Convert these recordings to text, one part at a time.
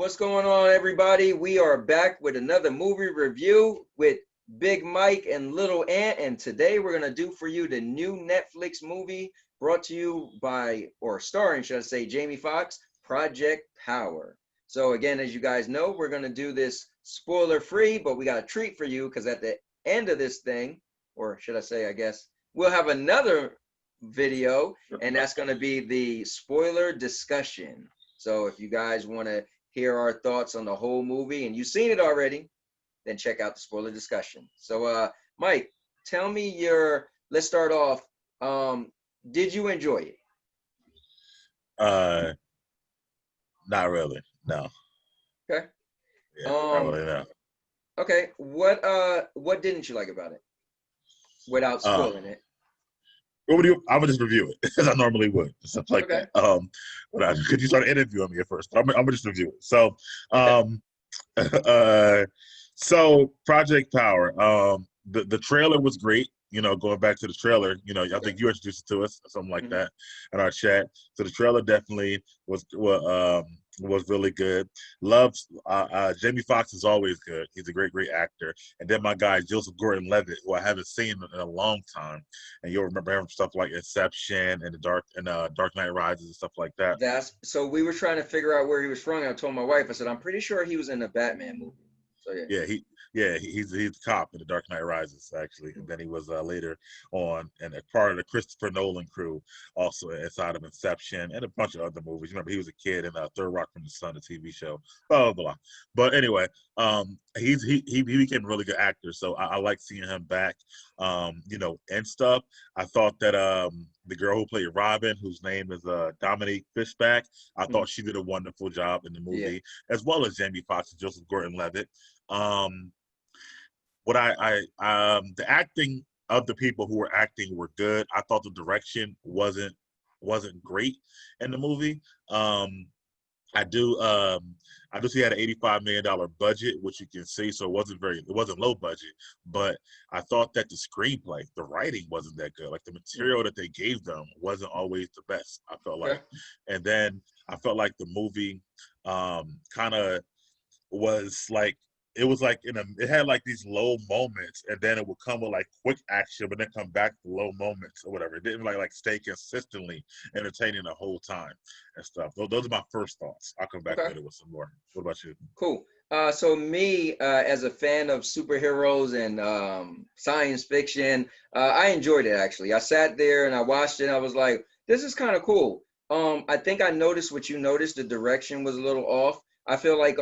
What's going on, everybody? We are back with another movie review with Big Mike and Little Ant, and today we're going to do for you the new Netflix movie brought to you by, or starring, should I say, Jamie Foxx, Project Power. So again, as you guys know, we're going to do this spoiler-free, but we got a treat for you because at the end of this thing, or should I say, I guess, we'll have another video, and that's going to be the spoiler discussion. So if you guys want to hear our thoughts on the whole movie and you've seen it already, then check out the spoiler discussion. So Mike, tell me let's start off. Did you enjoy it? Not really, no. Okay. Yeah, not really, no. Okay. What didn't you like about it? Without spoiling it. What would you? I would just review it as I normally would, stuff like that. But could you start interviewing me at first? I'm gonna just review it. So, so Project Power. The trailer was great. You know, going back to the trailer, you know, I think you introduced it to us, something like that, in our chat. So the trailer definitely was really good. Loves Jamie Foxx is always good. He's a great actor. And then my guy Joseph Gordon-Levitt, who I haven't seen in a long time, and you'll remember him from stuff like Inception and Dark Knight Rises and stuff like that. So we were trying to figure out where he was from. I told my wife, I said, I'm pretty sure he was in a Batman movie. So he's the cop in The Dark Knight Rises, actually, and then he was later on and a part of the Christopher Nolan crew, also inside of Inception and a bunch of other movies. Remember, he was a kid in Third Rock from the Sun, the TV show, blah blah blah. But anyway, he became a really good actor, so I like seeing him back, you know, and stuff. I thought that the girl who played Robin, whose name is Dominique Fishback, I thought she did a wonderful job in the movie, as well as Jamie Foxx and Joseph Gordon-Levitt. The acting of the people who were acting were good. I thought the direction wasn't great in the movie. I do see it had an $85 million budget, which you can see, so it wasn't low budget, but I thought that the screenplay, the writing wasn't that good. Like the material that they gave them wasn't always the best, I felt like. And then I felt like the movie kind of was like, it was like it had like these low moments, and then it would come with like quick action, but then come back to low moments or whatever. It didn't like stay consistently entertaining the whole time and stuff. Those are my first thoughts. I'll come back later with some more. What about you? Cool. So me, as a fan of superheroes and science fiction, I enjoyed it actually. I sat there and I watched it. And I was like, this is kind of cool. I think I noticed what you noticed. The direction was a little off. I feel like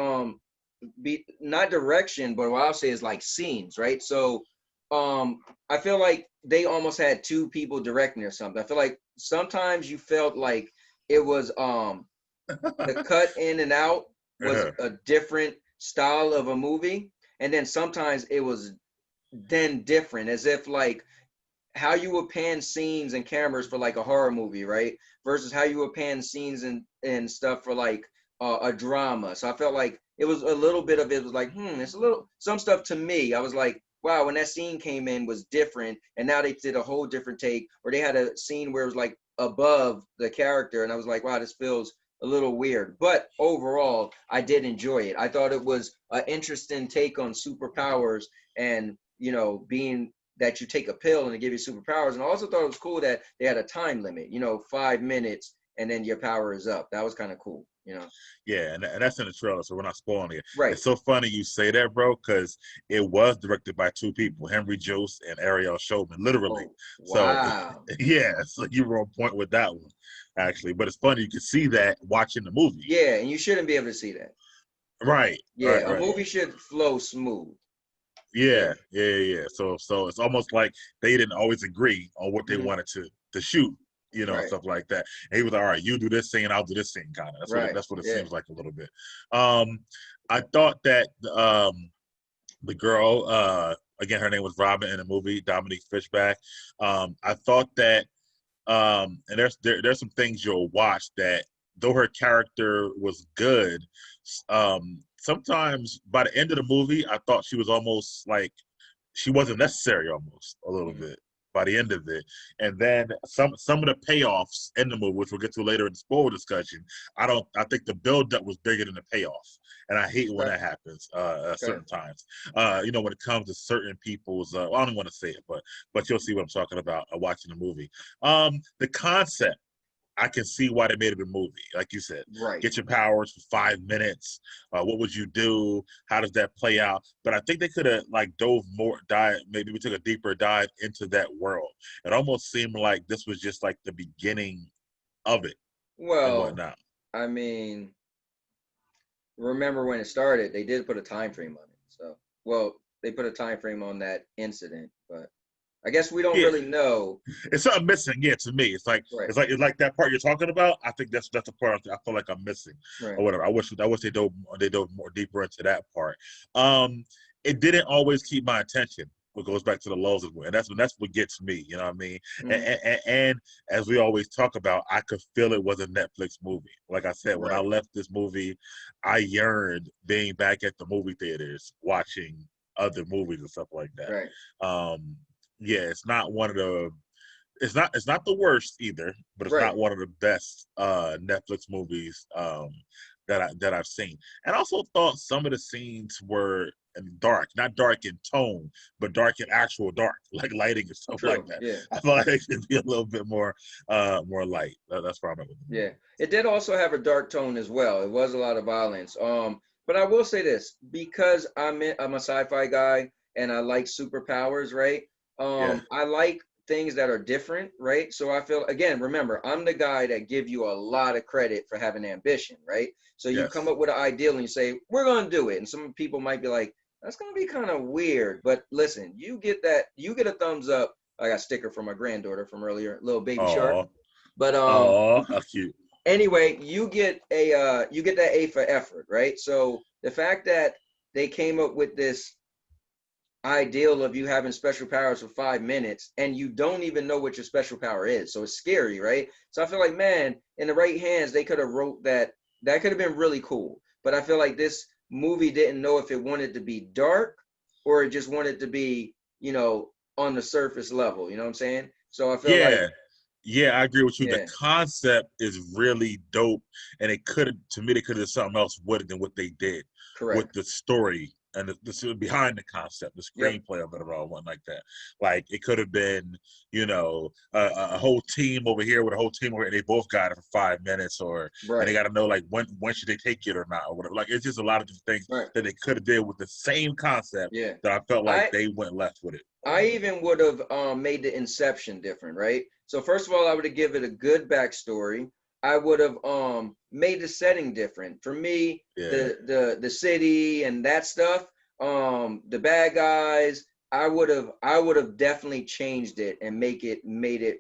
not direction, but what I'll say is like scenes, right? So I feel like they almost had two people directing or something. I feel like sometimes you felt like it was the cut in and out was a different style of a movie, and then sometimes it was then different, as if like how you would pan scenes and cameras for like a horror movie, right, versus how you would pan scenes and stuff for like a drama. So I felt like it was a little bit of it was like, it's a little, some stuff to me, I was like, wow, when that scene came in was different, and now they did a whole different take, or they had a scene where it was like above the character, and I was like, wow, this feels a little weird. But overall, I did enjoy it. I thought it was an interesting take on superpowers, and you know, being that you take a pill and they give you superpowers. And I also thought it was cool that they had a time limit, you know, 5 minutes, and then your power is up. That was kind of cool, you know. Yeah, and that's in the trailer, so we're not spoiling it. Right. It's so funny you say that, bro, because it was directed by two people, Henry Jose and Ariel Showman, literally. Wow. So yeah, so you were on point with that one, actually. But it's funny, you can see that watching the movie. Yeah, and you shouldn't be able to see that. Right. Yeah, right, a movie should flow smooth. Yeah. So it's almost like they didn't always agree on what they wanted to shoot, you know, stuff like that. And he was like, all right, you do this scene, I'll do this scene, kind of. That's what it seems like a little bit. I thought that the girl, again, her name was Robin in the movie, Dominique Fishback. I thought that, and there's some things you'll watch that, though her character was good, sometimes by the end of the movie, I thought she was almost like she wasn't necessary, almost a little bit. by the end of it. And then some of the payoffs in the movie, which we'll get to later in the spoiler discussion, I think the build up was bigger than the payoff. And I hate when that happens at certain times. You know, when it comes to certain people's I don't want to say it, but you'll see what I'm talking about watching the movie. The concept, I can see why they made it a movie, like you said. Right. Get your powers for 5 minutes. What would you do? How does that play out? But I think they could have like maybe we took a deeper dive into that world. It almost seemed like this was just like the beginning of it and Well, whatnot. I mean, remember when it started, they did put a time frame on it. So, well, they put a time frame on that incident, but I guess we don't really know. It's something missing, yeah. To me, it's like that part you're talking about. I think that's the part I feel like I'm missing, or whatever. I wish they dove more deeper into that part. It didn't always keep my attention. What goes back to the lulls, and that's what gets me. You know what I mean? And as we always talk about, I could feel it was a Netflix movie. Like I said, when I left this movie, I yearned being back at the movie theaters watching other movies and stuff like that. Yeah, it's not one of the. It's not the worst either, but it's not one of the best Netflix movies that I've seen. And I also thought some of the scenes were dark, not dark in tone, but dark in actual dark, like lighting and stuff like that. Yeah. I thought it should be a little bit more light. That's where I'm at with it. Yeah, it did also have a dark tone as well. It was a lot of violence. But I will say this, because I'm a sci-fi guy and I like superpowers, right? I like things that are different, right? So I feel, again, remember, I'm the guy that give you a lot of credit for having ambition, right? So you come up with an ideal and you say, we're going to do it. And some people might be like, that's going to be kind of weird. But listen, you get a thumbs up. I got a sticker from my granddaughter from earlier, little baby shark. But that's cute. Anyway, you get that A for effort, right? So the fact that they came up with this ideal of you having special powers for 5 minutes and you don't even know what your special power is, so it's scary, right? So I feel like, man, in the right hands, they could have wrote that could have been really cool. But I feel like this movie didn't know if it wanted to be dark or it just wanted to be, you know, on the surface level. You know what I'm saying? So I feel like. Yeah, I agree with you. Yeah. The concept is really dope, and they could have done something else with it than what they did. With the story and the behind the concept, the screenplay of it all, one like that. Like it could have been, you know, a whole team over here with a whole team over here. They both got it for 5 minutes, or and they got to know like when should they take it or not, or whatever. Like it's just a lot of different things that they could have did with the same concept. That I felt like they went left with it. I even would have made the inception different, right? So first of all, I would have given it a good backstory. I would have made the setting different. For me, the city and that stuff, the bad guys, I would have definitely changed it and made it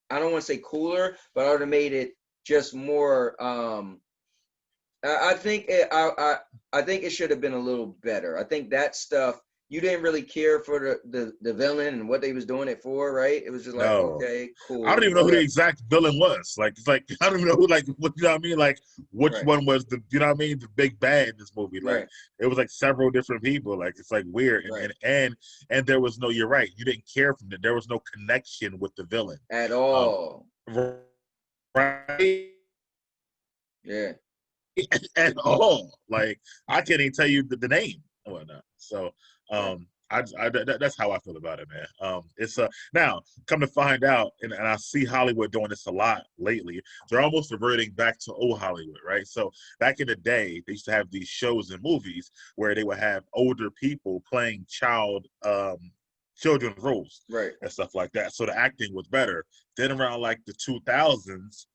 I don't want to say cooler, but I would have made it just more I think it should have been a little better. I think that stuff, you didn't really care for the villain and what they was doing it for, right? It was just like, okay, cool. I don't even know who the exact villain was. Like, it's like I don't even know who, like, what, you know what I mean? Like, which one was the, you know what I mean, the big bad in this movie? Like, it was like several different people. Like, it's like weird, and there was no. You're right. You didn't care from it. There was no connection with the villain at all. Right? Yeah. At all. Like, I can't even tell you the name or whatnot. So, that's how I feel about it, man. It's now come to find out, and I see Hollywood doing this a lot lately. They're almost reverting back to old Hollywood, right? So back in the day, they used to have these shows and movies where they would have older people playing children's roles, and stuff like that. So the acting was better. Then around like the 2000s,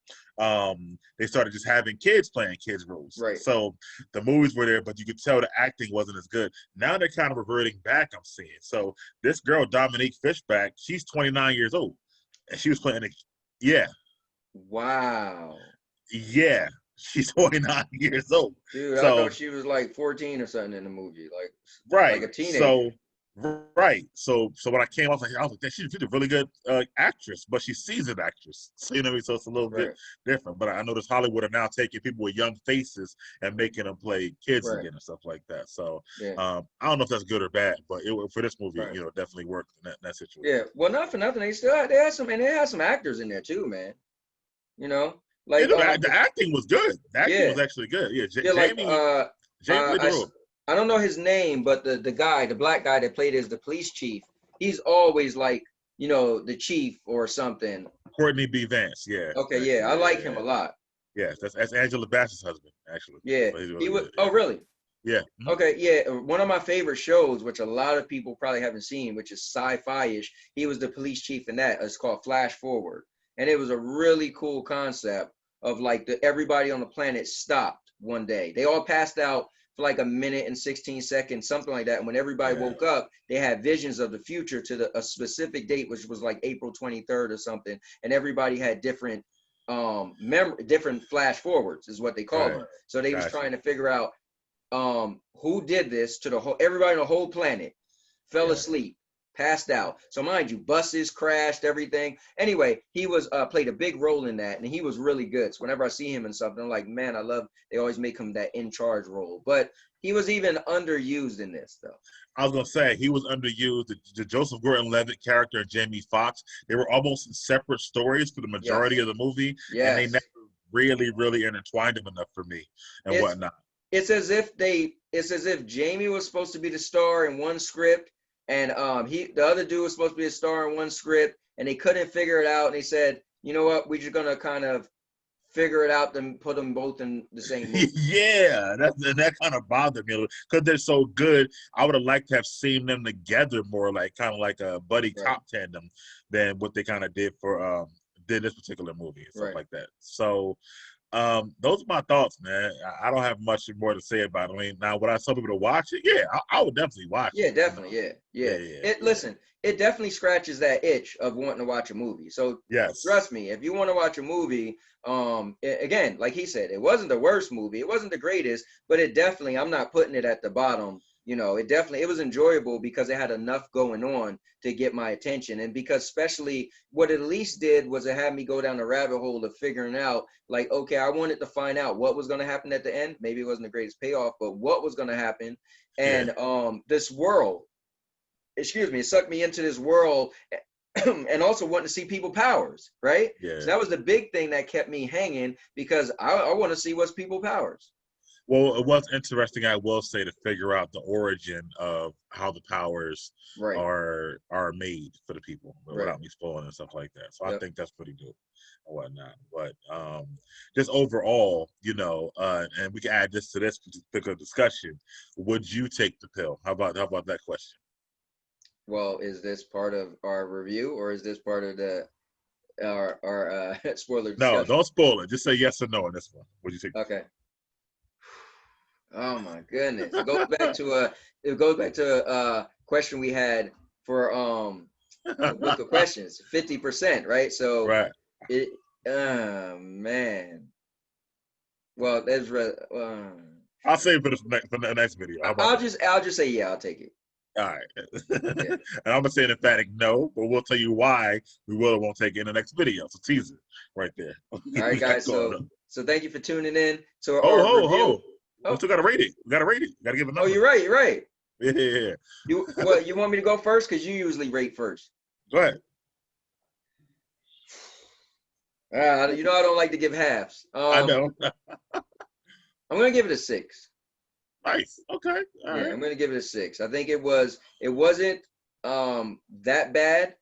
they started just having kids playing kids roles. So the movies were there, but you could tell the acting wasn't as good. Now they're kind of reverting back, I'm seeing. So this girl, Dominique Fishback, she's 29 years old, and she was playing Wow. Yeah, she's 29 years old. Dude, I thought she was like 14 or something in the movie, like a teenager. So Right. So when I came, I was like, she's a really good actress, but she's seasoned actress. So you know what I mean. So it's a little bit Right. different. But I notice Hollywood are now taking people with young faces and making them play kids Right. again and stuff like that. So Yeah. I don't know if that's good or bad, but for this movie, Right. you know, definitely worked in that situation. Yeah. Well, not for nothing. They had some, and they had some actors in there too, man. You know, Yeah, like no, the acting was good. The acting yeah, was actually good. Yeah, yeah, like Jamie played the I role. I don't know his name, but the guy, the black guy that played as the police chief, he's always like, you know, the chief or something. Courtney B. Vance. Yeah, Okay, yeah, actually, I like him yeah. a lot. Yeah, that's Angela Bassett's husband, actually. Yeah, So he's he really was. good. Oh, Yeah. really? Yeah. Okay, yeah. One of my favorite shows, which a lot of people probably haven't seen, which is sci-fi-ish. He was the police chief in that. It's called Flash Forward, and it was a really cool concept of like everybody on the planet stopped one day. They all passed out for like a minute and 16 seconds, something like that. And when everybody Yeah. woke up, they had visions of the future to a specific date, which was like April 23rd or something. And everybody had different different flash forwards is what they called Right. them. So they was Gotcha. trying to figure out who did this to the whole everybody on the whole planet fell Yeah. asleep, passed out. So mind you, buses crashed, everything. Anyway, he was played a big role in that, and he was really good. So whenever I see him in something, I'm like, man, I love. They always make him that in charge role, but he was even underused in this though. I was gonna say he was underused. The Joseph Gordon-Levitt character and Jamie Foxx, they were almost in separate stories for the majority Yes, of the movie, and they never yes. really intertwined them enough for me and It's whatnot. it's as if Jamie was supposed to be the star in one script, and the other dude was supposed to be a star in one script, and they couldn't figure it out, and they said, you know what, we're just gonna kind of figure it out and put them both in the same movie. Yeah, that kind of bothered me because they're so good. I would have liked to have seen them together more, like kind of like a buddy Right, cop tandem, than what they kind of did this particular movie and stuff right. like that. So those are my thoughts, man. I don't have much more to say about it. I mean, now would I tell people to watch it? Yeah, I would definitely watch Yeah, it. You know, definitely. Yeah, yeah, yeah. yeah, It yeah. listen, it definitely scratches that itch of wanting to watch a movie. So Yes, trust me, if you want to watch a movie, again, like he said, it wasn't the worst movie, it wasn't the greatest, but it definitely, I'm not putting it at the bottom. You know, it was enjoyable because it had enough going on to get my attention, and because especially what it at least did was it had me go down the rabbit hole of figuring out, like, okay, I wanted to find out what was going to happen at the end. Maybe it wasn't the greatest payoff, but what was going to happen. yeah, And this world, excuse me, it sucked me into this world and also wanting to see people powers, right? So yeah. that was the big thing that kept me hanging because I want to see what's people powers. Well, it was interesting, I will say, to figure out the origin of how the powers Right, are made for the people right. without me spoiling and stuff like that. So I Yep. think that's pretty good and whatnot. But just overall, you know, and we can add this to this particular discussion. Would you take the pill? How about that question? Well, is this part of our review or is this part of the our spoiler No, discussion? don't spoil it. Just say yes or no on this one. Would you take the Okay. Oh my goodness. It goes back to a question we had for the pill? book of questions, 50%, right? So Right. it man. Well, I'll save it for the next video. How about that? I'll just say yeah, I'll take it. All right. Yeah. And I'm gonna say an emphatic no, but we'll tell you why we will or won't take it in the next video. So teaser right there. All right, We got guys. going up. So thank you for tuning in to Oh, our ho, review. ho. We Oh, still gotta rate it. We gotta rate it. We gotta give a oh, number. you're right. You're right. Yeah. You want me to go first? Because you usually rate first. Go ahead. You know I don't like to give halves. I know. I'm gonna give it a 6. Nice. Okay. All Yeah, right. I'm gonna give it a 6. I think it wasn't that bad.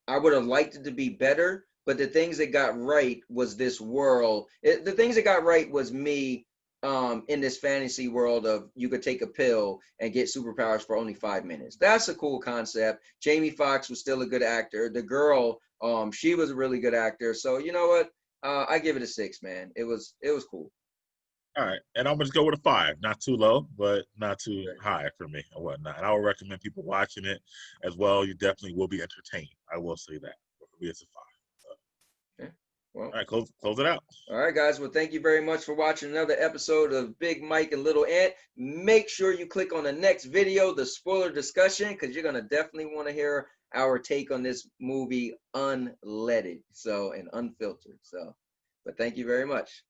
I would have liked it to be better, but the things that got right was this world. The things that got right was me in this fantasy world of you could take a pill and get superpowers for only 5 minutes. That's a cool concept. Jamie Foxx was still a good actor. The girl, she was a really good actor. So you know what? I give it a 6, man. It was cool. All right. And I'm gonna just go with a 5. Not too low, but not too Right. high for me and whatnot. And I would recommend people watching it as well. You definitely will be entertained. I will say that. But for me, it's a 5. Yeah. Well, All right, close it out. all right, guys. Well, thank you very much for watching another episode of Big Mike and Little Ant. Make sure you click on the next video, the spoiler discussion, because you're going to definitely want to hear our take on this movie unleaded, and unfiltered. But thank you very much.